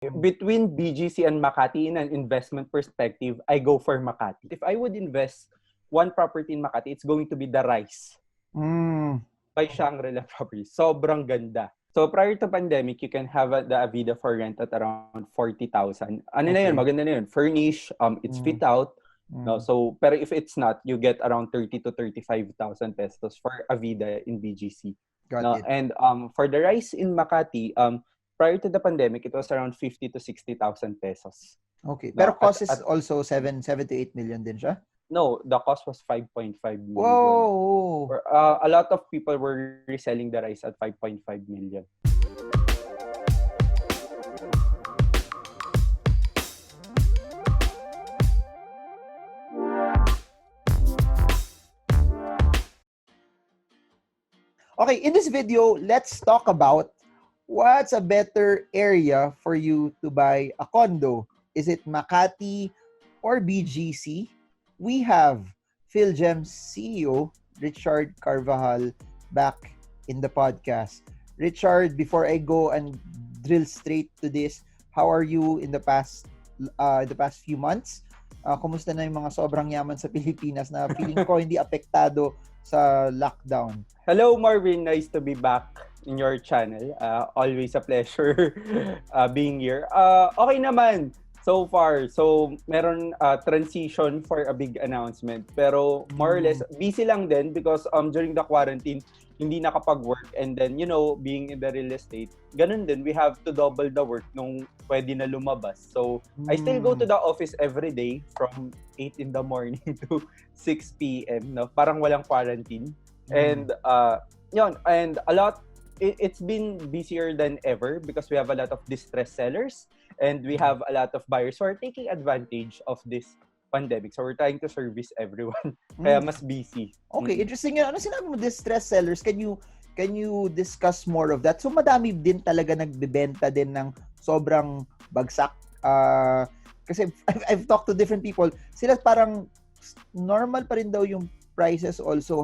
Between BGC and Makati in an investment perspective, I go for Makati. If I would invest one property in Makati, it's going to be the Rice by Shangri-La Properties. Sobrang ganda. So prior to pandemic, you can have the Avida for rent at around 40,000. Ano na yun? Maganda na yun. Furnish, it's fit out. No, so pero if it's not, you get around 30 to 35,000 pesos for Avida in BGC. Got it. And for the Rice in Makati, prior to the pandemic, it was around 50 to 60,000 pesos. Okay. Pero cost is also 7 to 8 million din siya? No, the cost was 5.5 million. Whoa! A lot of people were reselling the Rice at 5.5 million. Okay, in this video, let's talk about what's a better area for you to buy a condo. Is it Makati or BGC? We have PhilGem's CEO, Richard Carvajal, back in the podcast. Richard, before I go and drill straight to this, how are you in the past few months? Kumusta na yung mga sobrang yaman sa Pilipinas na feeling ko hindi apektado sa lockdown? Hello Marvin, nice to be back in your channel. Always a pleasure being here. Okay naman so far. So meron transition for a big announcement. Pero more or less busy lang din because during the quarantine hindi nakapag-work, and then being in the real estate, ganun din, we have to double the work nung pwede na lumabas. So I still go to the office every day from 8 in the morning to 6 p.m. no, parang walang quarantine. And and a lot, it's been busier than ever because we have a lot of distressed sellers and we have a lot of buyers who are taking advantage of this pandemic. So we're trying to service everyone. Kaya mas busy. Okay, interesting yun. Ano sinabi mo, distressed sellers? Can you discuss more of that? So madami din talaga nagbebenta din ng sobrang bagsak. Kasi I've talked to different people. Sila parang normal pa rin daw yung prices also.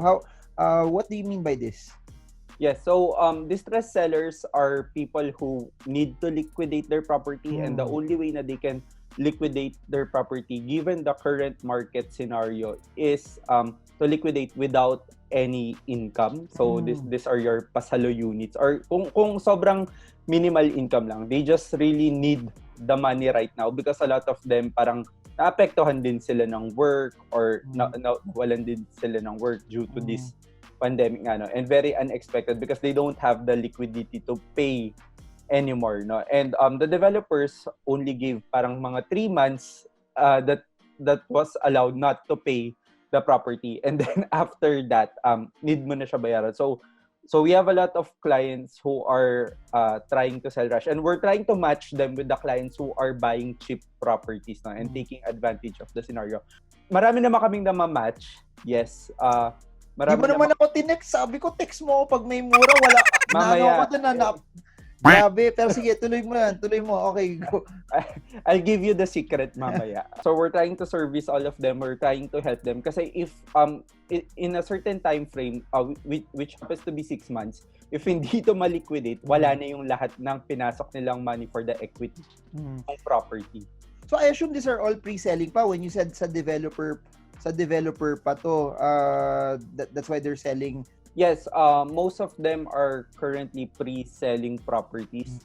What do you mean by this? Yes, so distressed sellers are people who need to liquidate their property, and the only way na they can liquidate their property given the current market scenario is to liquidate without any income. So these are your pasalo units, or kung sobrang minimal income lang, they just really need the money right now because a lot of them parang naapektuhan din sila ng work or walan din sila ng work due to this pandemic and very unexpected because they don't have the liquidity to pay anymore, no? And the developers only gave parang mga 3 months that was allowed not to pay the property, and then after that need mo na siya bayaran. So we have a lot of clients who are trying to sell rush, and we're trying to match them with the clients who are buying cheap properties, no, and taking advantage of the scenario. Marami naman kaming na-match. Yes. Di mo naman ako tinext. Sabi ko, text mo pag may mura. Wala. Mamaya. Grabe. Pero sige, tuloy mo yan. Tuloy mo. Okay, go. I'll give you the secret mamaya. So we're trying to service all of them. We're trying to help them. Kasi if in a certain time frame, which happens to be 6 months, if hindi to maliquidate, wala na yung lahat ng pinasok nilang money for the equity ng property. So I assume these are all pre-selling pa. When you said sa developer pa to, that's why they're selling. Yes, most of them are currently pre-selling properties.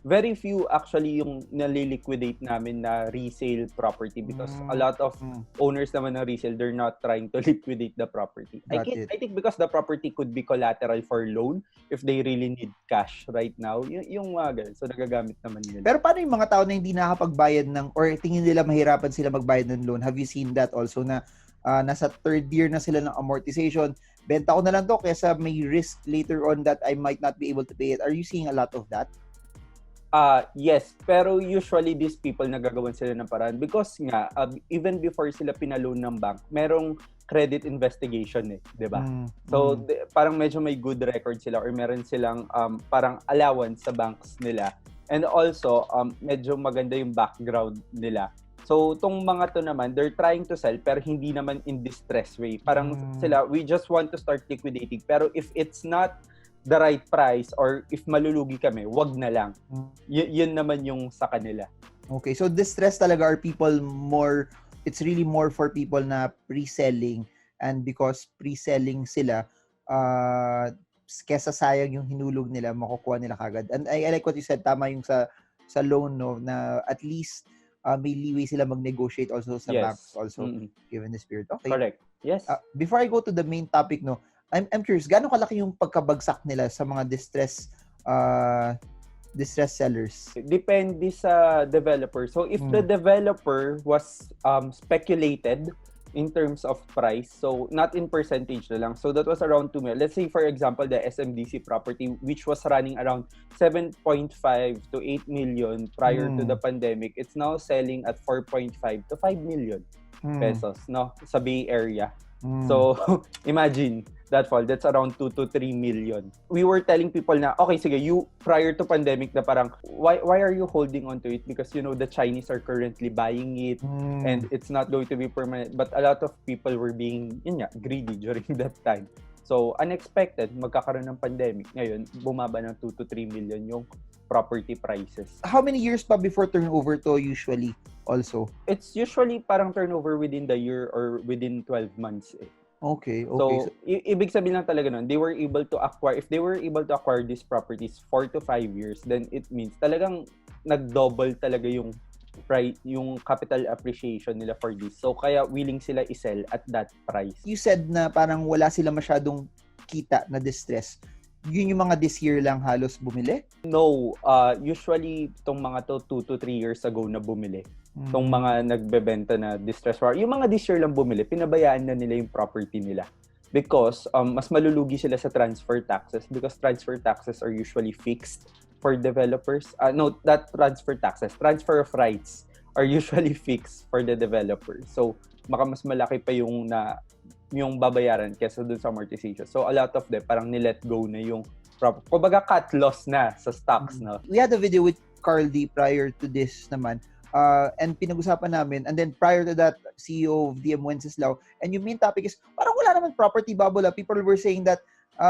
Very few actually yung naliliquidate namin na resale property because a lot of owners naman ng resale, they're not trying to liquidate the property. I think because the property could be collateral for loan if they really need cash right now. Yung mga ganun. So nagagamit naman nila. Pero paano yung mga tao na hindi nakakapagbayad ng, or tingin nila mahirapan sila magbayad ng loan? Have you seen that also na nasa third year na sila ng amortization? Benta ko na lang to kaysa may risk later on that I might not be able to pay it. Are you seeing a lot of that? Yes, pero usually these people nagagawan sila ng paraan because nga even before sila pinaloan ng bank, merong credit investigation 'di ba? So parang medyo may good record sila or meron silang parang allowance sa banks nila. And also medyo maganda yung background nila. So tong mga to naman, they're trying to sell pero hindi naman in distress way. Parang sila, we just want to start liquidating. Pero if it's not the right price or if malulugi kami, wag na lang. Yun naman yung sa kanila. Okay, so distress talaga are people more, it's really more for people na pre-selling, and because pre-selling sila, kesa sayang yung hinulog nila, makukuha nila kagad. And I like what you said, tama yung sa loan, no, na at least may leeway sila mag-negotiate also sa banks also, given this period. Okay. Correct. Yes. Before I go to the main topic, no, I'm curious, gaano kalaki yung pagkabagsak nila sa mga distress sellers? Depende sa developer. So if the developer was speculated in terms of price, so not in percentage na lang. So that was around 2 million. Let's say for example the SMDC property which was running around 7.5 to 8 million prior to the pandemic, it's now selling at 4.5 to 5 million pesos, no, sa Bay Area. So imagine that fall, that's around 2 to 3 million. We were telling people na, okay, sige, you, prior to pandemic na parang, why are you holding on to it? Because, you know, the Chinese are currently buying it and it's not going to be permanent. But a lot of people were being, greedy during that time. So, unexpected, magkakaroon ng pandemic. Ngayon, bumaba ng 2 to 3 million yung property prices. How many years pa before turnover to usually also? It's usually parang turnover within the year or within 12 months eh. Okay. So, ibig sabihin lang talaga nun, they were able to acquire, if they were able to acquire these properties 4 to 5 years, then it means talagang nag-double talaga yung capital appreciation nila for this. So, kaya willing sila i-sell at that price. You said na parang wala sila masyadong kita na distress. Yun yung mga this year lang halos bumili? No, usually itong mga 2 to 3 years ago na bumili. Itong mga nagbebenta na distress war. Yung mga this year lang bumili, pinabayaan na nila yung property nila. Because mas malulugi sila sa transfer taxes because transfer taxes are usually fixed for developers. No, not transfer taxes. Transfer of rights are usually fixed for the developers. So, baka mas malaki pa yung babayaran kesa dun sa amortization. So, a lot of them parang nilet go na yung kumbaga cut loss na sa stocks. No? We had a video with Carl D prior to this naman. And pinag-usapan namin, and then prior to that, CEO of DM Wenceslao, and yung main topic is, parang wala naman property bubble. People were saying that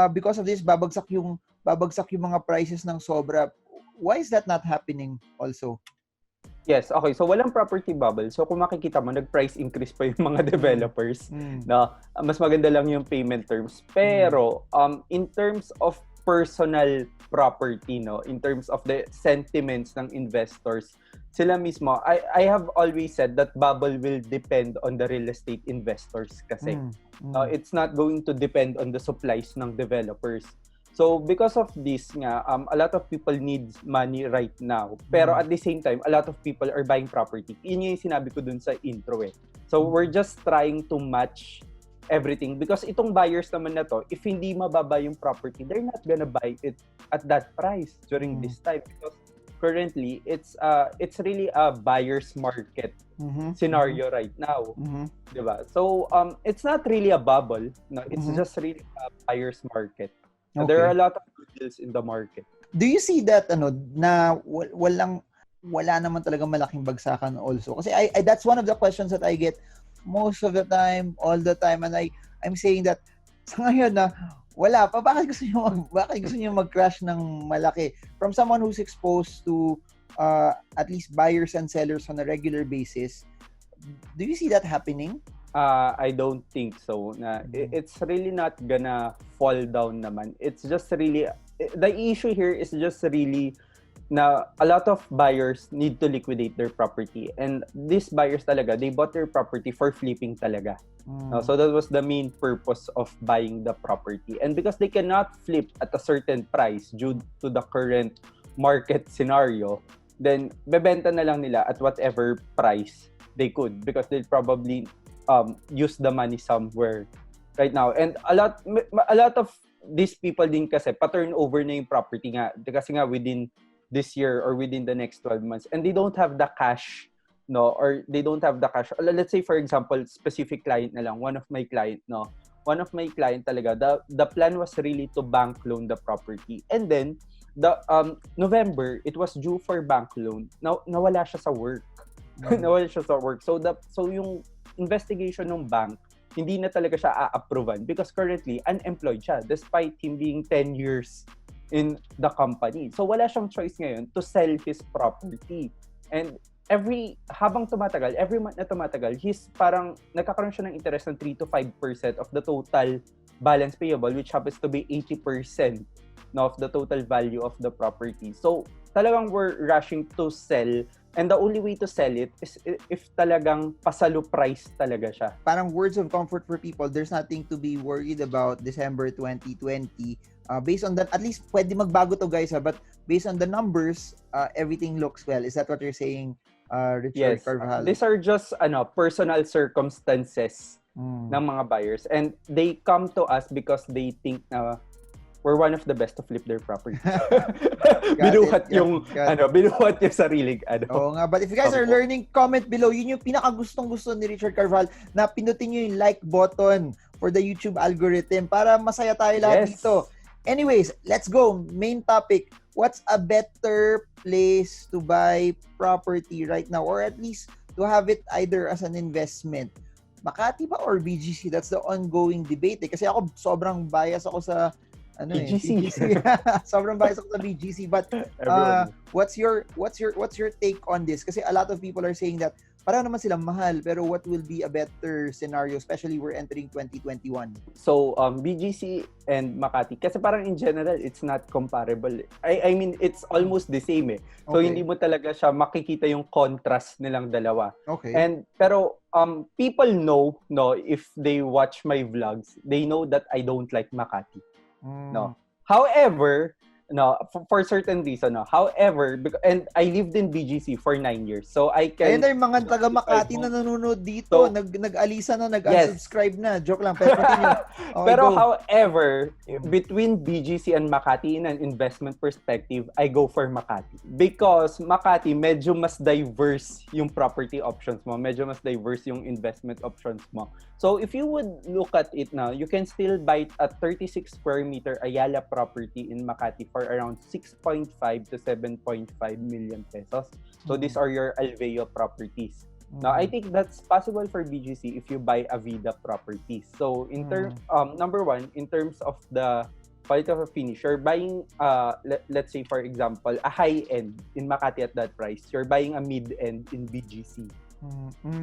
because of this, babagsak yung mga prices ng sobra. Why is that not happening also? Yes, okay. So, walang property bubble. So, kung makikita mo, nag-price increase pa yung mga developers. Na mas maganda lang yung payment terms. Pero, in terms of personal property, no, in terms of the sentiments ng investors, sila mismo, I have always said that bubble will depend on the real estate investors kasi. It's not going to depend on the supplies ng developers. So, because of this nga, a lot of people need money right now. Pero at the same time, a lot of people are buying property. Yun yung sinabi ko dun sa intro eh. So, we're just trying to match everything. Because itong buyers naman na to, if hindi mababa yung property, they're not gonna buy it at that price during this time. Because currently, it's really a buyer's market scenario right now. Diba? So, it's not really a bubble. No, it's just really a buyer's market. Okay. There are a lot of deals in the market. Do you see that na wala naman talaga malaking bagsakan also? Kasi I that's one of the questions that I get most of the time, all the time, and I'm saying that sa ngayon na wala pa, bakit gusto niyo mag-crash ng malaki? From someone who's exposed to at least buyers and sellers on a regular basis, do you see that happening? I don't think so. It's really not gonna fall down naman. It's just really, the issue here is just really na a lot of buyers need to liquidate their property. And these buyers talaga, they bought their property for flipping talaga. So that was the main purpose of buying the property. And because they cannot flip at a certain price due to the current market scenario, then bebenta na lang nila at whatever price they could because they'll probably use the money somewhere right now. And a lot of these people din kasi pa-turnover na yung property nga kasi nga within this year or within the next 12 months, and they don't have the cash, no, or they don't have the cash. Let's say for example, specific client na lang, one of my client talaga, the plan was really to bank loan the property, and then the November it was due for bank loan. Now nawala siya sa work. Nawala siya sa work. So yung investigation ng bank hindi na talaga siya a-approvean because currently unemployed siya despite him being 10 years in the company. So wala siyang choice ngayon to sell his property. And habang tumatagal, every month na tumatagal, he's parang nagkakaroon siya ng interest ng 3 to 5% of the total balance payable, which happens to be 80% of the total value of the property. So talagang we're rushing to sell. And the only way to sell it is if talagang pasalo price talaga siya. Parang words of comfort for people, there's nothing to be worried about December 2020. Based on that, at least pwede magbago to guys, but based on the numbers, everything looks well. Is that what you're saying, Richard Yes. Carvajal? These are just personal circumstances ng mga buyers. And they come to us because they think na we're one of the best to flip their property. Binuhat yung sariling Oo nga, but if you guys are learning, comment below. Yun yung pinakagustong-gusto ni Richard Carvajal, na pinutin nyo yung like button for the YouTube algorithm para masaya tayo lahat dito. Anyways, let's go. Main topic. What's a better place to buy property right now, or at least to have it either as an investment? Makati ba or BGC? That's the ongoing debate. Kasi ako sobrang bias ako sa BGC. Sobrang bias ako sa BGC, but what's your take on this? Kasi a lot of people are saying that parang naman silang mahal, pero what will be a better scenario, especially we're entering 2021? So BGC and Makati, kasi parang in general it's not comparable. I mean it's almost the same eh. So hindi mo talaga siya makikita yung contrast nilang dalawa. Okay. And pero people know, if they watch my vlogs, they know that I don't like Makati. No. However, for certain reason, however, and I lived in BGC for 9 years. So I can... Ayun na yung mga taga Makati na nanonood dito. So, nag-alisa na, nag-unsubscribe na. Joke lang. Pero pero however, between BGC and Makati, in an investment perspective, I go for Makati. Because Makati, medyo mas diverse yung property options mo. Medyo mas diverse yung investment options mo. So if you would look at it now, you can still buy a 36 square meter Ayala property in Makati for around 6.5 to 7.5 million pesos. So these are your Alveo properties. Now I think that's possible for BGC if you buy Avida properties. So in number one, in terms of the quality of a finish, you're buying let's say for example a high end in Makati at that price. You're buying a mid end in BGC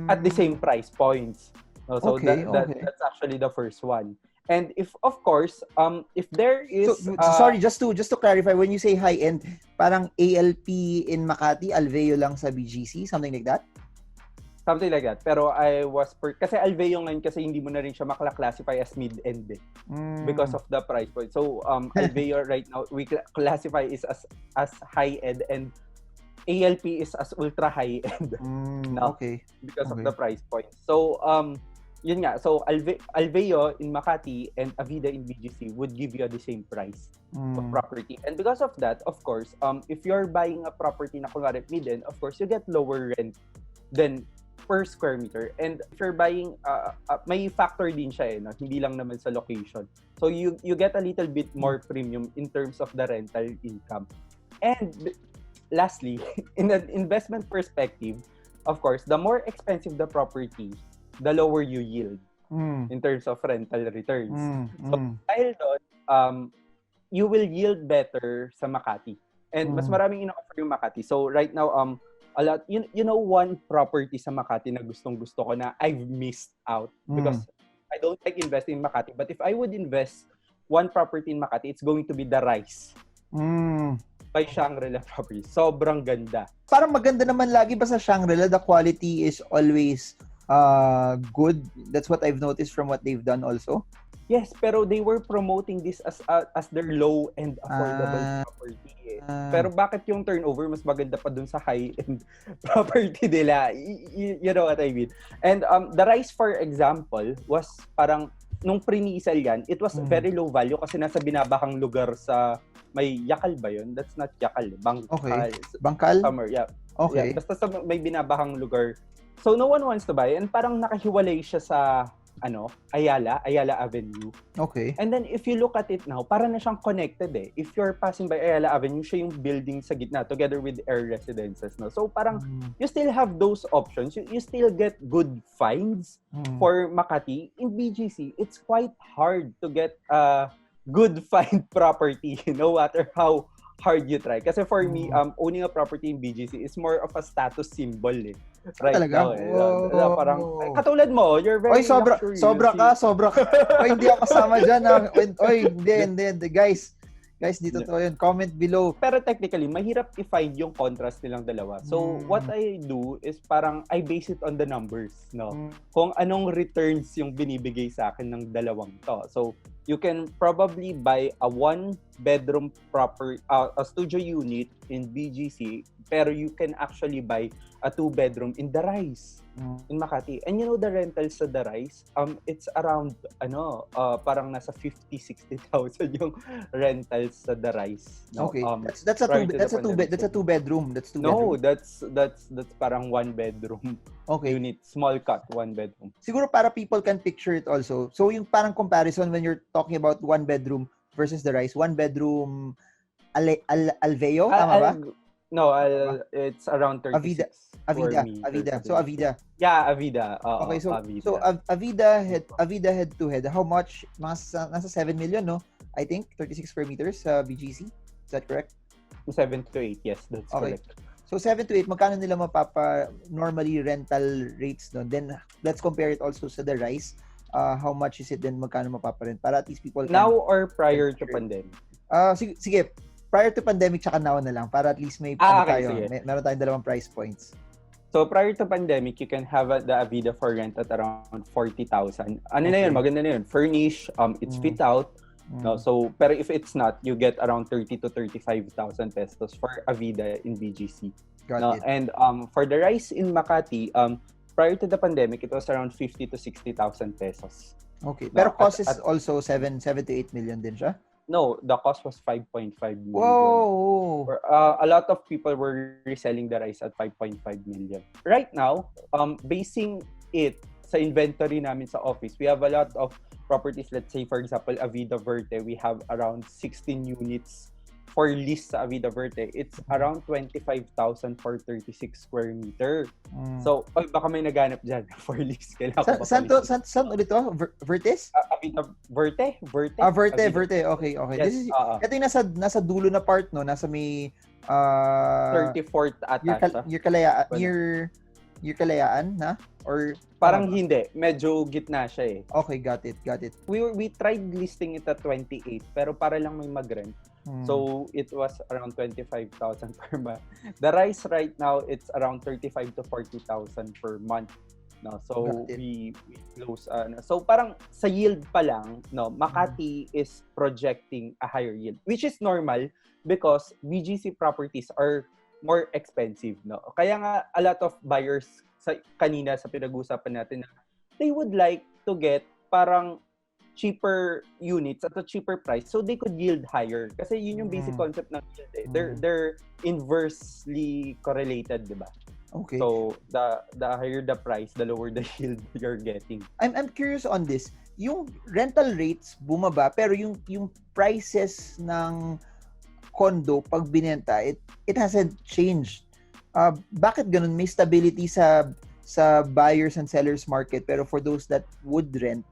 at the same price points. So that's actually the first one. And if of course, if there is sorry, just to clarify, when you say high end, parang ALP in Makati, Alveo lang sa BGC, something like that? Something like that. Pero kasi Alveo ngayon kasi hindi mo na rin siya makla-classify as mid-end because of the price point. So Alveo right now we classify is as high-end and ALP is as ultra high-end. Because of the price point. So yun nga, so Alveo in Makati and Avida in BGC would give you the same price of property. And because of that, of course, if you're buying a property na kunwari mid-end, of course, you get lower rent than per square meter. And if you're buying, may factor din siya hindi lang naman sa location. So you get a little bit more premium in terms of the rental income. And lastly, in an investment perspective, of course, the more expensive the property, the lower you yield in terms of rental returns. So, dahil doon, you will yield better sa Makati. And mas maraming ino-offer yung Makati. So, right now, a lot, one property sa Makati na gustong-gusto ko na I've missed out because I don't like investing in Makati. But if I would invest one property in Makati, it's going to be the Rice. By Shangri-La Property. Sobrang ganda. Parang maganda naman lagi ba sa Shangri-La, the quality is always good. That's what I've noticed from what they've done also. Yes, pero they were promoting this as their low and affordable property. Pero bakit yung turnover mas maganda pa dun sa high-end property nila? You know what I mean? And the Rice, for example, was parang nung pre-resale yan, it was very low value kasi nasa binabahang lugar sa may Yakal ba yun? That's not Yakal. Bangkal. Bangkal? Somewhere, yeah. Okay. Yeah, basta sa may binabahang lugar. So no one wants to buy and parang nakahiwalay siya sa Ayala Avenue. Okay. And then if you look at it now, para na siyang connected eh. If you're passing by Ayala Avenue, siya yung building sa gitna together with Air Residences, no. So parang you still have those options. You still get good finds for Makati. In BGC, it's quite hard to get a good find property, no matter how hard you try. Kasi for me, owning a property in BGC is more of a status symbol eh. Right talaga? now eh. Parang, katulad mo, you're very sobra ka. Oy, hindi ako kasama dyan. Oy, hindi. Guys, dito to yun. Comment below. Pero technically, mahirap i-find yung contrast nilang dalawa. So, what I do is parang I base it on the numbers, no? Kung anong returns yung binibigay sa akin ng dalawang to. So, you can probably buy a one-bedroom a studio unit in BGC, pero you can actually buy a two-bedroom in the Rise in Makati. And you know the rentals sa the Rise, it's around parang nasa 50,000-60,000 yung rentals sa the Rise. No? Okay. That's a two-bedroom. No, that's parang one-bedroom. Okay. Unit, small cut, one-bedroom. Siguro para people can picture it also. So yung parang comparison when you're talking about one-bedroom versus the Rise, one-bedroom Alveo, tama ba? No, it's around 36. Avida. So Avida. Yeah, Avida. Okay, so Avida. So Avida head to head. How much? Nasa 7 million, no? I think 36 square meters sa BGC. Is that correct? 7 to 8. Yes, that's correct. So 7 to 8, magkano nila normally rental rates no? Then let's compare it also sa the Rise. How much is it then magkano mapaparent para at least people can... Now or prior to pandemic? Sige. Prior to pandemic tsaka now na lang para at least may meron tayong dalawang price points. So prior to pandemic, you can have the Avida for rent at around 40,000. Ano na yun? Maganda na yun. Furnish, it's fit out. No, so pero if it's not, you get around 30 to 35,000 pesos for Avida in BGC. Got it. And for the Rise in Makati, prior to the pandemic, it was around 50 to 60,000 pesos. Okay. Pero cost is also 7 to 8 million din siya? No, the cost was 5.5 million. Whoa! A lot of people were reselling the Rise at 5.5 million. Right now, basing it sa inventory namin sa office, we have a lot of properties. Let's say, for example, Avida Verte, we have around 16 units for lease sa Avida Verte. It's around 25,000 for 36 square meter. So, baka may naganap dyan for lease. Saan ulit to? Vertes? Avida Verte? Verte. Okay. Yes, This is, ito yung nasa dulo na part, no? Nasa may... 34th ata siya. Near Kalayaan, na? Or... Parang hindi. Medyo gitna siya eh. Okay, got it. We tried listing it at 28, pero para lang may mag-rent. So, it was around 25,000 per month. The Rise right now, it's around 35 to 40,000 per month. No, so we close. So, parang sa yield pa lang, no, Makati is projecting a higher yield, which is normal because BGC properties are more expensive, no. Kaya nga a lot of buyers kanina sa pinag-uusapan natin, they would like to get parang cheaper units at a cheaper price so they could yield higher. Kasi yun yung basic concept ng yield eh. They're inversely correlated, di ba? Okay. So, the higher the price, the lower the yield you're getting. I'm curious on this. Yung rental rates bumaba, pero yung prices ng condo pag binenta, it hasn't changed. Bakit ganun? May stability sa buyers and sellers market, pero for those that would rent,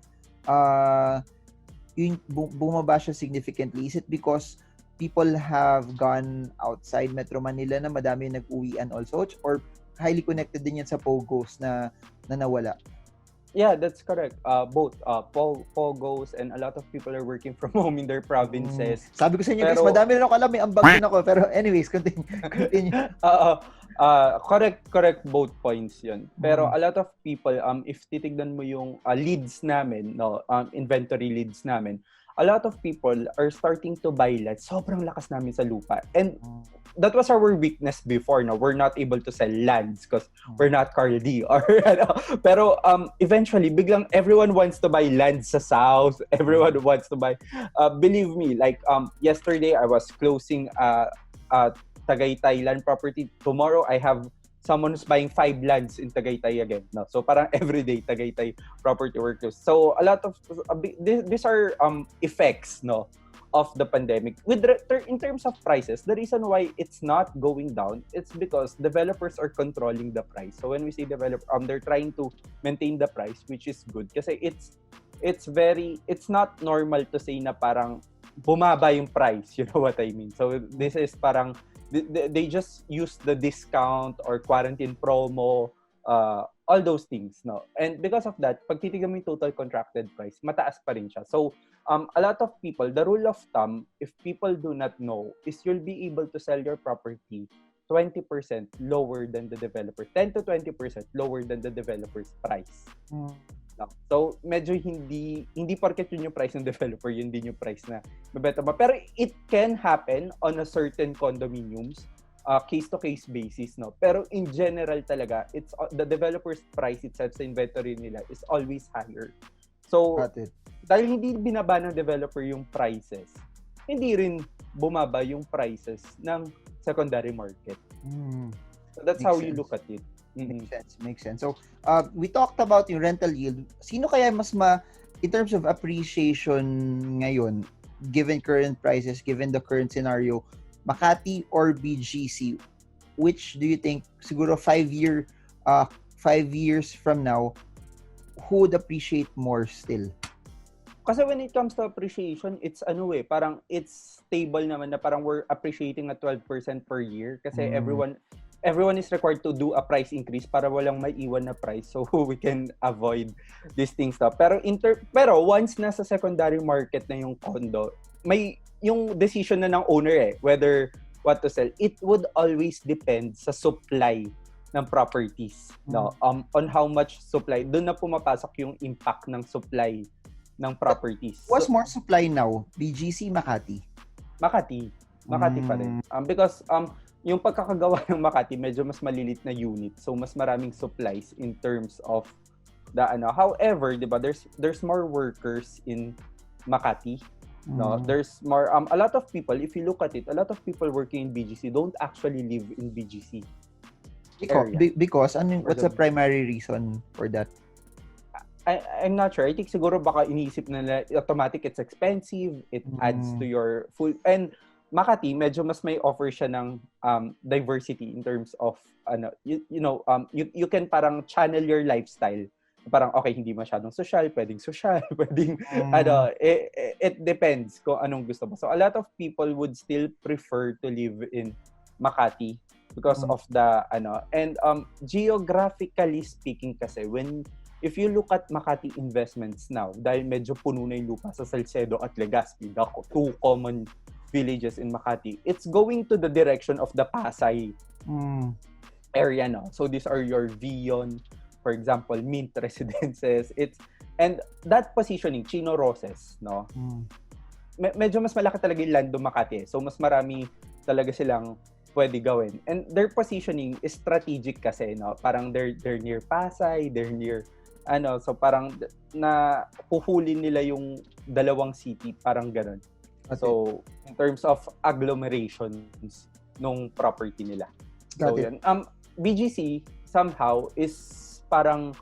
yung bumaba siya significantly. Is it because people have gone outside Metro Manila na madami nag-uwian also, or highly connected din yan sa POGOs na nawala? Yeah, that's correct. Both POGOs and a lot of people are working from home in their provinces. Sabi ko sa inyo, guys, madami rin ako alam, may ambag din ako. Pero anyways, continue. Correct both points yun. Pero a lot of people, if titignan mo yung leads namin, no, inventory leads namin, a lot of people are starting to buy lands. Sobrang lakas namin sa lupa. And that was our weakness before. No? We're not able to sell lands because we're not Carl D. Pero eventually, biglang everyone wants to buy lands sa south. Everyone wants to buy. Believe me, like yesterday, I was closing Tagaytay land property. Tomorrow, I have someone who's buying 5 lands in Tagaytay again, no? So parang everyday Tagaytay property workers. So a lot of these are effects, no, of the pandemic. In terms of prices, the reason why it's not going down, it's because developers are controlling the price. So when we say they're trying to maintain the price, which is good kasi it's not normal to say na parang bumaba yung price, you know what I mean? So this is parang they just use the discount or quarantine promo, all those things, no? And because of that, pag titignan mo yung total contracted price, mataas pa rin siya. So a lot of people, the rule of thumb, if people do not know, is you'll be able to sell your property 20% lower than the developer, 10 to 20% lower than the developer's price. No. So, medyo hindi porket yun yung price ng developer, yun din yung price na mabenta mo. Pero it can happen on a certain condominiums, case-to-case basis, no? Pero in general talaga, it's the developer's price itself sa inventory nila is always higher. So, dahil hindi binaba ng developer yung prices, hindi rin bumaba yung prices ng secondary market. So, that's how you look at it. Makes sense. So, we talked about yung rental yield. Sino kaya in terms of appreciation ngayon, given current prices, given the current scenario, Makati or BGC? Which do you think, siguro 5 years from now, who would appreciate more still? Kasi when it comes to appreciation, it's parang it's stable naman na parang we're appreciating at 12% per year kasi everyone is required to do a price increase para walang maiwan na price, so we can avoid these things na. Pero once nasa secondary market na yung condo, may yung decision na ng owner whether what to sell. It would always depend sa supply ng properties, no? On how much supply. Doon na pumapasok yung impact ng supply ng properties. What's more supply now? BGC, Makati? Makati pa rin. Because yung pagkakagawa ng Makati medyo mas malilit na unit, so mas maraming supplies in terms of the however, 'di ba, there's more workers in Makati, no? There's more a lot of people, if you look at it, a lot of people working in BGC don't actually live in BGC area. Because what's the primary reason for that? I'm not sure. I think siguro baka iniisip nila automatic it's expensive, it adds to your food. And Makati medyo mas may offer siya ng diversity in terms of you can parang channel your lifestyle. Parang okay, hindi masyadong social, pwedeng it depends kung anong gusto mo. So a lot of people would still prefer to live in Makati because of the and geographically speaking kasi if you look at Makati investments now, dahil medyo puno na yung lupa sa Salcedo at Legazpi, the two common villages in Makati, it's going to the direction of the Pasay area now. So these are your Vion, for example, Mint residences. And that positioning, Chino Roses, no? Medyo mas malaki talaga yung land do Makati. So mas marami talaga silang pwede gawin. And their positioning is strategic kasi, no? Parang they're near Pasay, they're near so parang na puhulin nila yung dalawang city, parang ganun. Okay. So in terms of agglomerations nung property nila. So yan. BGC somehow is parang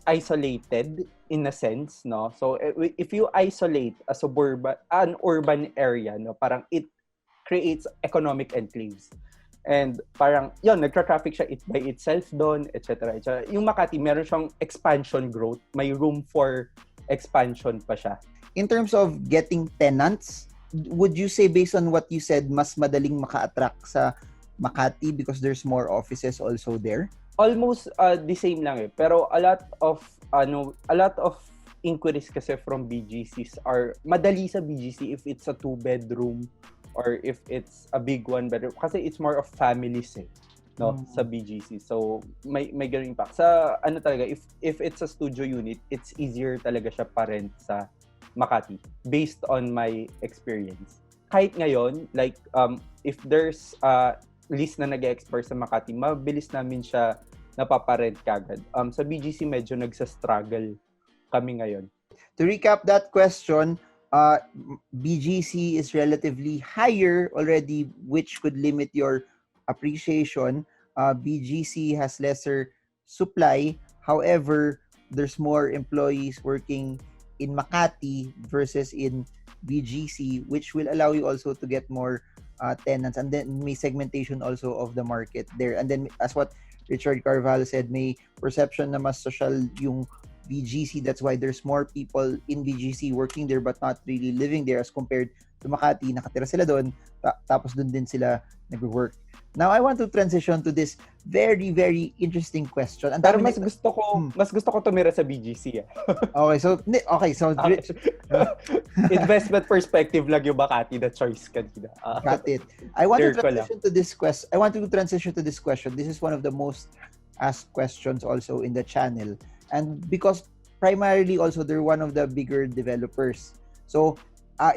isolated in a sense, no? So if you isolate an urban area, no, parang it creates economic enclaves. And parang, nagtra-traffic siya by itself doon, etc. Yung Makati, meron siyang expansion growth. May room for expansion pa siya. In terms of getting tenants, would you say based on what you said, mas madaling maka-attract sa Makati because there's more offices also there? Almost the same lang Pero a lot of inquiries kasi from BGCs are madali sa BGC if it's a 2-bedroom or if it's a big 1-bedroom kasi it's more of families sa BGC. So may ganung impact. Sa talaga, if it's a studio unit, it's easier talaga siya pa-rent sa Makati based on my experience. Kahit ngayon, like if there's a list na nag-expire sa Makati, mabilis namin siya napaparent kagad. Sa BGC medyo nagsa-struggle kami ngayon. To recap that question, BGC is relatively higher already, which could limit your appreciation. BGC has lesser supply. However, there's more employees working in Makati versus in BGC, which will allow you also to get more tenants. And then may segmentation also of the market there. And then as what Richard Carvalho said, may perception na mas social yung BGC. That's why there's more people in BGC working there but not really living there as compared to Makati. Nakatira sila doon, tapos doon din sila nag-work. Now, I want to transition to this very, very interesting question. And Pero mas gusto ko tumira sa BGC. Okay, so investment perspective lang yung Makati na choice kanina. Got it. I want to transition to this question. This is one of the most asked questions also in the channel. And because primarily also they're one of the bigger developers. So,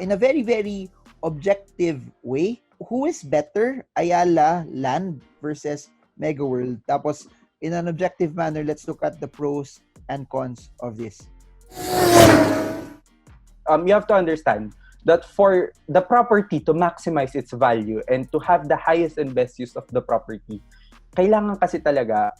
in a very, very objective way, who is better, Ayala Land versus Mega World? Tapos, in an objective manner, let's look at the pros and cons of this. You have to understand that for the property to maximize its value and to have the highest and best use of the property, kailangan kasi talaga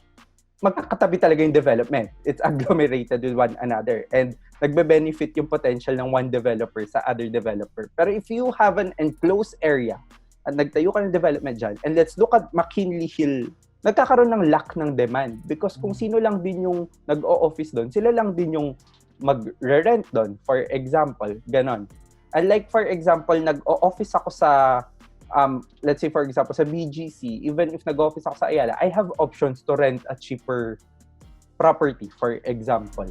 magkakatabi talaga yung development. It's agglomerated with one another and nagbe-benefit yung potential ng one developer sa other developer. Pero if you have an enclosed area at nagtayo ka ng development dyan, and let's look at McKinley Hill, nagkakaroon ng lack ng demand because kung sino lang din yung nag-o-office doon, sila lang din yung mag-rent doon, for example, ganon. And like for example, nag-o-office ako sa let's say for example sa BGC, even if nag-office ako sa Ayala, I have options to rent a cheaper property, for example.